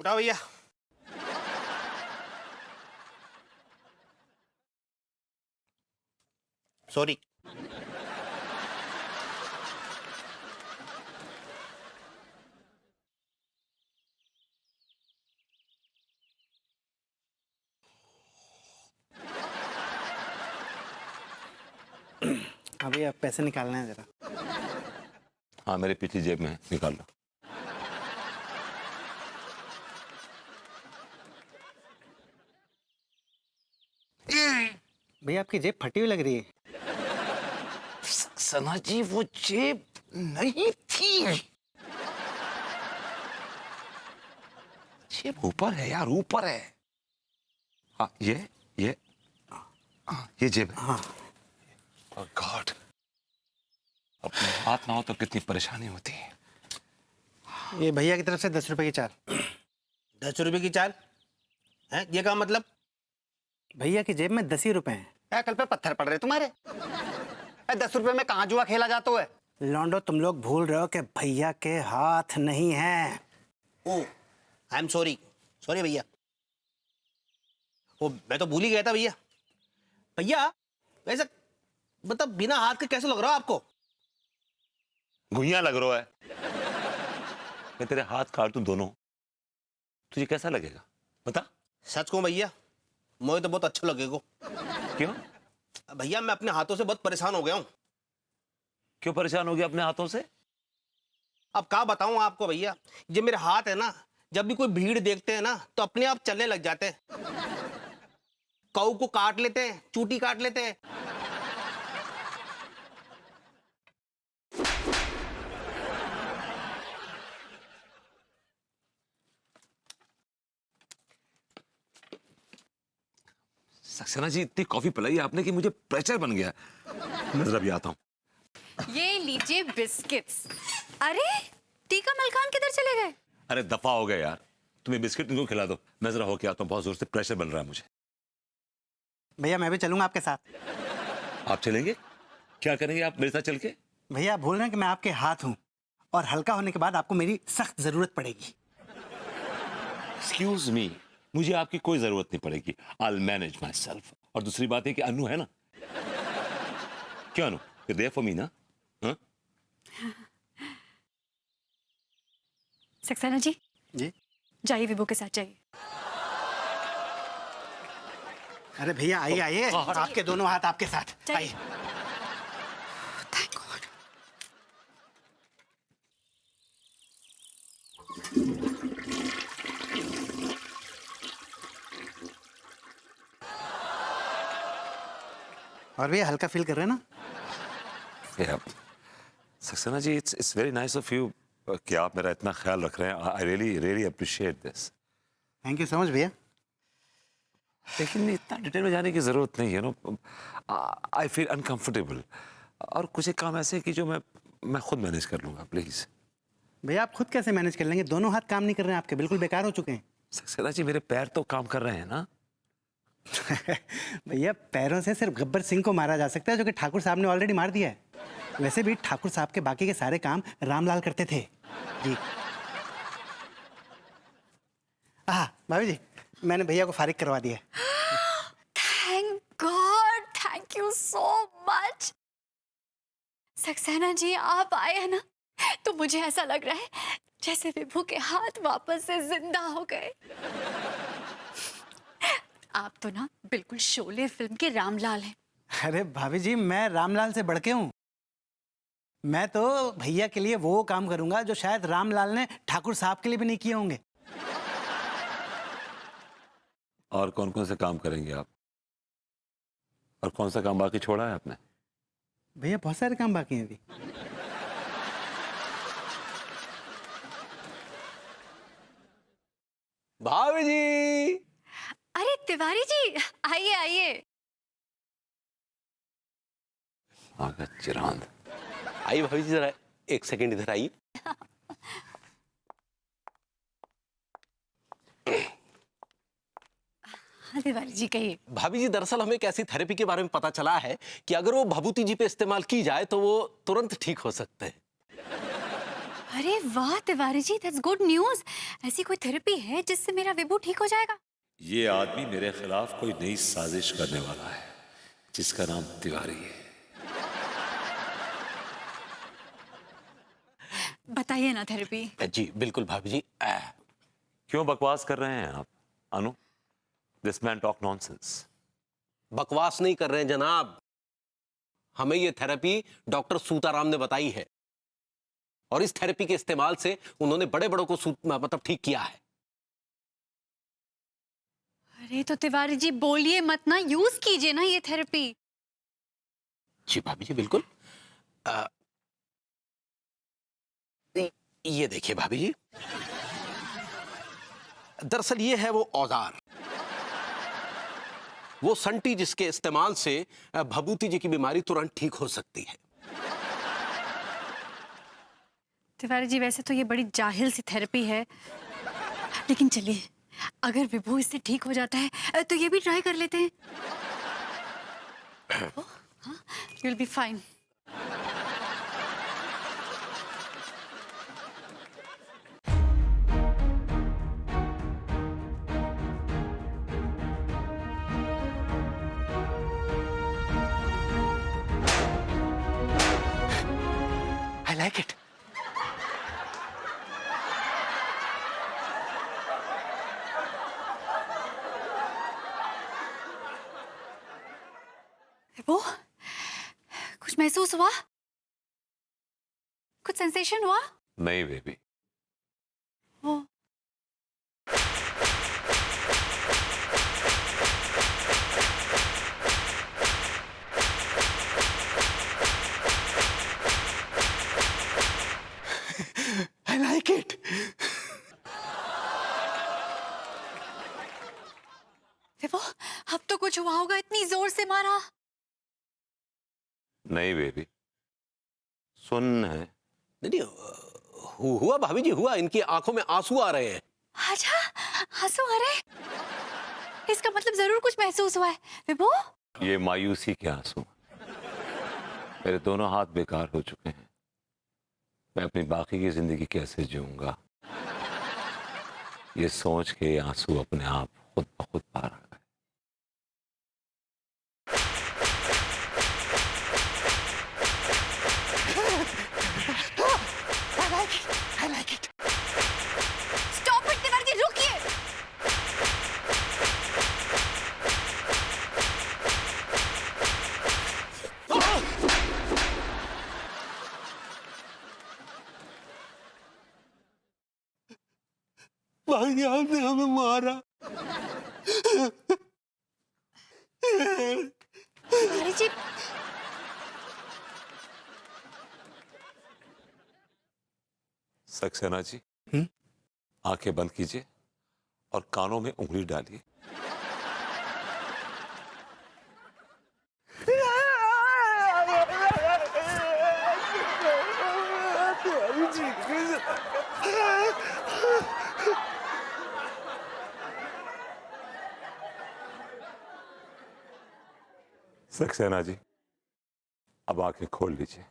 उठाओ भैया। सॉरी। हाँ भैया, पैसे निकालना है जरा। हाँ, मेरे पिछली जेब में है, निकाल लो। भैया आपकी जेब फटी हुई लग रही है। सना जी, वो जेब नहीं थी। जेब ऊपर है यार, ऊपर है। हाँ, ये जेब है। हाँ। Oh God, अपने हाथ ना हो तो कितनी परेशानी होती है। ये भैया की तरफ से 10 रुपए की चार। 10 रुपए की चाल है, ये का मतलब? भैया की जेब में 10 ही रुपए हैं। कल पे पत्थर पड़ रहे तुम्हारे। 10 रुपए में कहाँ जुआ खेला जाता है? लौंडो, तुम लोग भूल रहे हो कि भैया के हाथ नहीं हैं। ओ, आई एम सॉरी। सॉरी भैया। ओ, मैं तो भूल ही गया था भैया। भैया वैसे मतलब बिना हाथ के कैसे लग रहा है आपको? घुइयां लग रहा है। मैं तेरे हाथ काट दूं दोनों, तुझे कैसा लगेगा बता? सच कहूं भैया, मुझे तो बहुत अच्छा लगेगा। क्यों? भैया मैं अपने हाथों से बहुत परेशान हो गया हूँ। क्यों परेशान हो गया अपने हाथों से? अब क्या बताऊं आपको भैया, ये मेरे हाथ है ना, जब भी कोई भीड़ देखते हैं ना तो अपने आप चलने लग जाते हैं। कऊ को काट लेते हैं, चूटी काट लेते हैं। सक्सेना जी, इतनी कॉफी पिलाई आपने कि मुझे प्रेशर बन गया। मैं जरा भी आता हूँ। ये लीजिए बिस्किट्स। अरे टीका मलकान किधर चले गए? अरे दफा हो गया यार, तुम्हें बिस्किट तुमको खिला दो, मैं जरा होके आता हूँ, बहुत जोर से प्रेशर बन रहा है मुझे। भैया मैं भी चलूंगा आपके साथ। आप चलेंगे? क्या करेंगे आप मेरे साथ चल के? भैया आप बोल रहे हैं कि मैं आपके हाथ हूँ और हल्का होने के बाद आपको मेरी सख्त जरूरत पड़ेगी। एक्सक्यूज मी, मुझे आपकी कोई जरूरत नहीं पड़ेगी। I will manage my self. और दूसरी बात है कि अनु है ना। क्यों अनु, यू देयर फॉर मी ना? हाँ? सक्सेना जी, जी। जाइए विभू के साथ जाइए। अरे भैया आइए आइए, आपके दोनों हाथ आपके साथ चलिए। आइए। Thank God. और भैया हल्का फील कर रहे हैं ना? Yeah. Saxena ji, it's very nice of you कि आप मेरा इतना ख्याल रख रहे हैं। I really appreciate this. Thank you so much भैया। लेकिन इतना डिटेल में जाने की जरूरत नहीं है नो। I feel uncomfortable. और कुछ एक काम ऐसे कि जो मैं खुद मैनेज कर लूंगा, प्लीज। भैया आप खुद कैसे मैनेज कर लेंगे? दोनों हाथ काम नहीं कर रहे हैं आपके, बिल्कुल बेकार हो चुके हैं। सक्सेना जी, मेरे पैर तो काम कर रहे हैं ना। भैया पैरों से सिर्फ गब्बर सिंह को मारा जा सकता है, जो कि ठाकुर साहब ने ऑलरेडी मार दिया है। वैसे भी ठाकुर साहब के बाकी के सारे काम रामलाल करते थे। जी। हाँ भाभी जी, मैंने भैया को फारिग करवा दिया है। Thank God, thank you so much. Saxena ji आप आए हैं ना, तो मुझे ऐसा लग रहा है जैसे विभू के हाथ वापस से जिंदा हो गए। आप तो ना बिल्कुल शोले फिल्म के रामलाल हैं। अरे भाभी जी, मैं रामलाल से बढ़ के हूँ। मैं तो भैया के लिए वो काम करूंगा जो शायद रामलाल ने ठाकुर साहब के लिए भी नहीं किए होंगे। और कौन कौन से काम करेंगे आप? और कौन सा काम बाकी छोड़ा है आपने? भैया बहुत सारे काम बाकी हैं अभी। भाभी जी। अरे तिवारी जी, आइए आइए। आगा चिरांद। आइए भाभी जी, जरा एक सेकंड इधर आइए। हाँ तिवारी जी कहिए। भाभी जी, दरअसल हमें एक ऐसी थेरेपी के बारे में पता चला है कि अगर वो भभूति जी पे इस्तेमाल की जाए तो वो तुरंत ठीक हो सकते हैं। अरे वाह Tiwari ji, that's good news. ऐसी कोई थेरेपी है जिससे मेरा विभू ठीक हो जाएगा? ये आदमी मेरे खिलाफ कोई नई साजिश करने वाला है जिसका नाम तिवारी है। बताइए ना थेरेपी। जी बिल्कुल भाभी जी। क्यों बकवास कर रहे हैं आप Anu? This man talk nonsense. बकवास नहीं कर रहे हैं जनाब, हमें ये थेरेपी डॉक्टर सूताराम ने बताई है और इस थेरेपी के इस्तेमाल से उन्होंने बड़े बड़ों को मतलब ठीक किया है। अरे तो तिवारी जी बोलिए मत ना, यूज कीजिए ना ये थेरेपी। जी भाभी जी बिल्कुल। ये देखिए भाभी जी, दरअसल ये है वो औजार, वो संटी जिसके इस्तेमाल से भभूति जी की बीमारी तुरंत ठीक हो सकती है। तिवारी जी वैसे तो ये बड़ी जाहिल सी थेरेपी है, लेकिन चलिए अगर विभू इससे ठीक हो जाता है तो ये भी ट्राई कर लेते हैं। You will be fine. I like it. Vibhu, कुछ महसूस हुआ? कुछ सेंसेशन हुआ? नहीं baby, oh, I like it. Vibhu अब तो कुछ हुआ होगा, इतनी जोर से मारा। नहीं बेबी, सुन है। नहीं हुआ भाभी जी, हुआ। इनकी आंखों में आंसू आ रहे हैं। अच्छा, आंसू आ रहे? इसका मतलब जरूर कुछ महसूस हुआ है। विभू, ये मायूसी के आंसू। मेरे दोनों हाथ बेकार हो चुके हैं, मैं अपनी बाकी की जिंदगी कैसे जीऊंगा, ये सोच के आंसू अपने आप खुद ब खुद पार आ गए। I like it. Stop it Tiwari ji, रुकिए। भाई आपने हमें मारा। तिवारी जी, सक्सेना जी, आंखें बंद कीजिए और कानों में उंगली डालिए। सक्सेना जी, अब आंखें खोल लीजिए।